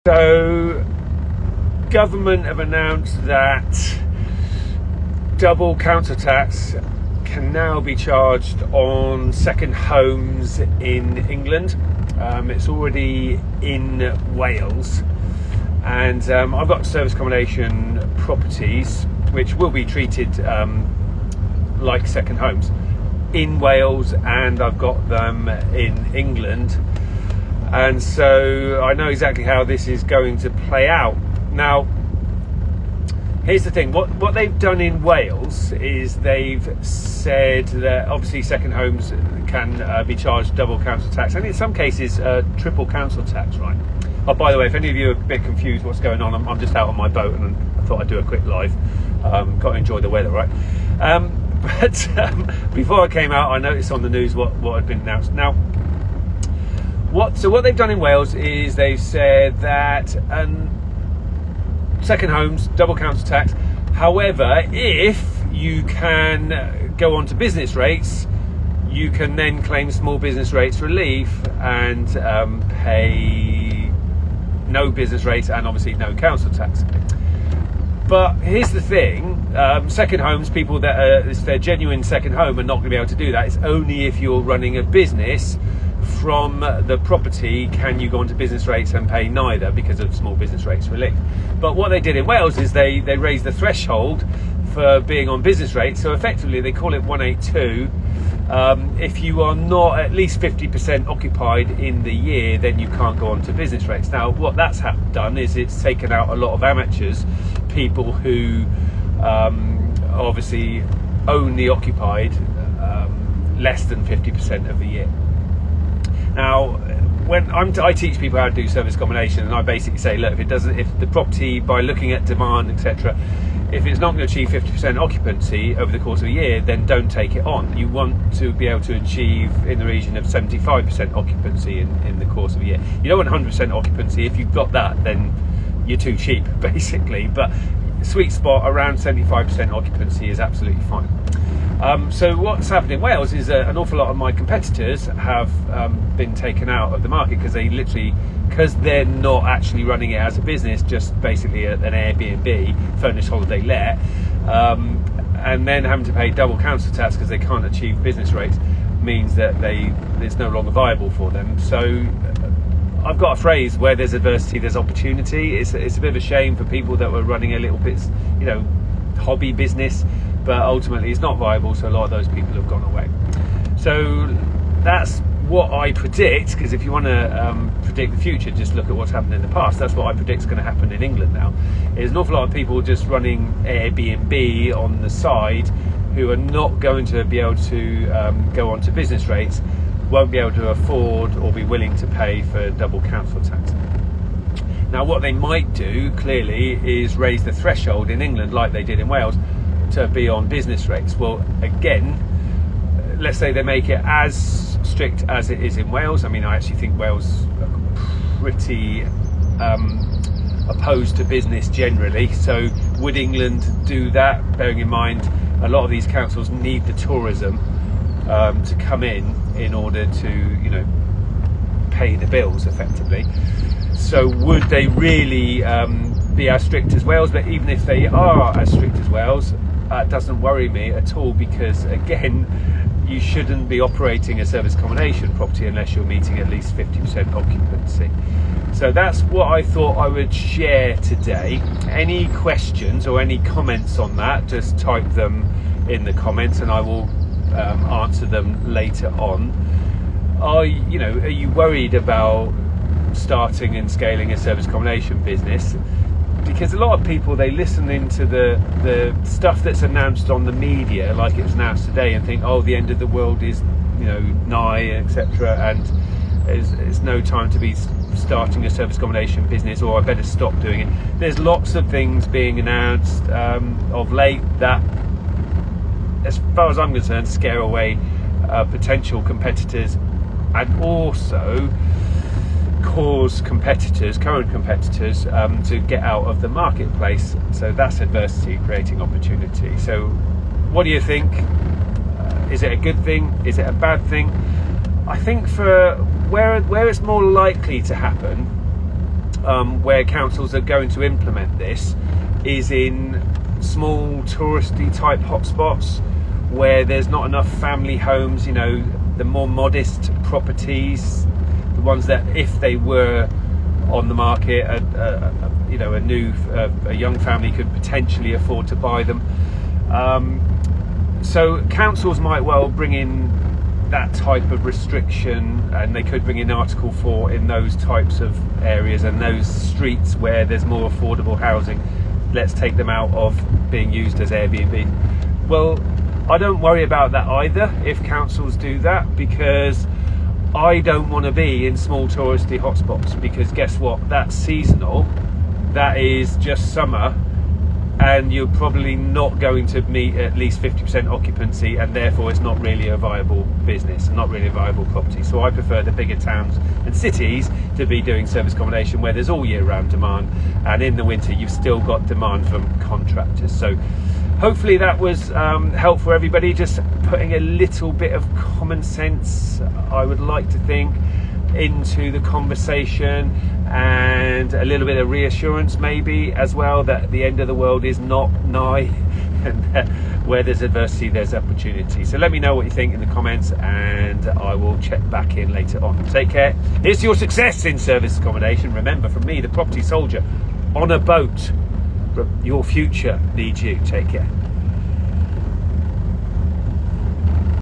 So, government have announced that double council tax can now be charged on second homes in England. It's already in Wales, and I've got service accommodation properties which will be treated like second homes in Wales, and I've got them in England. And so I know exactly how this is going to play out. Now, here's the thing. What they've done in Wales is they've said that obviously second homes can be charged double council tax, and in some cases triple council tax, right? Oh, by the way, if any of you are a bit confused what's going on, I'm just out on my boat and I thought I'd do a quick live. Got to enjoy the weather, right? But before I came out, I noticed on the news what had been announced. Now, what they've done in Wales is they've said that second homes, double council tax. However, if you can go on to business rates, you can then claim small business rates relief and pay no business rates and obviously no council tax. But here's the thing, second homes, people that it's their genuine second home are not going to be able to do that. It's only if you're running a business from the property can you go onto business rates and pay neither because of small business rates relief. But what they did in Wales is they raised the threshold for being on business rates. So effectively they call it 182. If you are not at least 50% occupied in the year, then you can't go on to business rates. Now what that's done is it's taken out a lot of amateurs, people who obviously only occupied less than 50% of the year. Now, when I teach people how to do service accommodation, and I basically say, look, if the property, by looking at demand, etc., if it's not going to achieve 50% occupancy over the course of a year, then don't take it on. You want to be able to achieve in the region of 75% occupancy in the course of a year. You don't want 100% occupancy. If you've got that, then you're too cheap, basically. But sweet spot around 75% occupancy is absolutely fine. So what's happened in Wales is an awful lot of my competitors have been taken out of the market because they're not actually running it as a business, just basically an Airbnb, furnished holiday let, and then having to pay double council tax because they can't achieve business rates means that it's no longer viable for them. So I've got a phrase, where there's adversity, there's opportunity. It's a bit of a shame for people that were running a little bit, hobby business, but ultimately it's not viable, so a lot of those people have gone away. So that's what I predict, because if you want to predict the future, just look at what's happened in the past. That's what I predict is going to happen in England now. There's an awful lot of people just running Airbnb on the side who are not going to be able to go on to business rates, won't be able to afford or be willing to pay for double council tax. Now what they might do clearly is raise the threshold in England like they did in Wales to be on business rates. Well, again, let's say they make it as strict as it is in Wales. I mean, I actually think Wales are pretty opposed to business generally. So would England do that? Bearing in mind a lot of these councils need the tourism to come in order to pay the bills effectively. So would they really be as strict as Wales? But even if they are as strict as Wales, it doesn't worry me at all, because again, you shouldn't be operating a service accommodation property unless you're meeting at least 50% occupancy. So that's what I thought I would share today. Any questions or any comments on that, just type them in the comments and I will answer them later on. Are you worried about starting and scaling a service accommodation business? Because a lot of people, they listen into the stuff that's announced on the media, like it was announced today, and think, oh, the end of the world is nigh, etc., and it's no time to be starting a service accommodation business, or I better stop doing it. There's lots of things being announced of late that, as far as I'm concerned, scare away potential competitors, and also cause current competitors to get out of the marketplace. So that's adversity creating opportunity. So what do you think? Is it a good thing? Is it a bad thing? I think for where it's more likely to happen where councils are going to implement this is in small touristy type hotspots where there's not enough family homes, the more modest properties, the ones that if they were on the market, a young family could potentially afford to buy them. So councils might well bring in that type of restriction, and they could bring in Article 4 in those types of areas and those streets where there's more affordable housing. Let's take them out of being used as Airbnb. Well, I don't worry about that either if councils do that, because I don't want to be in small touristy hotspots, because guess what? That's seasonal. That is just summer, and you're probably not going to meet at least 50% occupancy, and therefore it's not really a viable business, not really a viable property. So I prefer the bigger towns and cities to be doing service accommodation where there's all year round demand, and in the winter you've still got demand from contractors. So hopefully that was helpful for everybody, just putting a little bit of common sense, I would like to think, into the conversation, and a little bit of reassurance maybe as well that the end of the world is not nigh, and where there's adversity there's opportunity. So let me know what you think in the comments, and I will check back in later on. Take care. Here's to your success in service accommodation. Remember, from me, the property soldier, on a boat, your future needs you. Take care.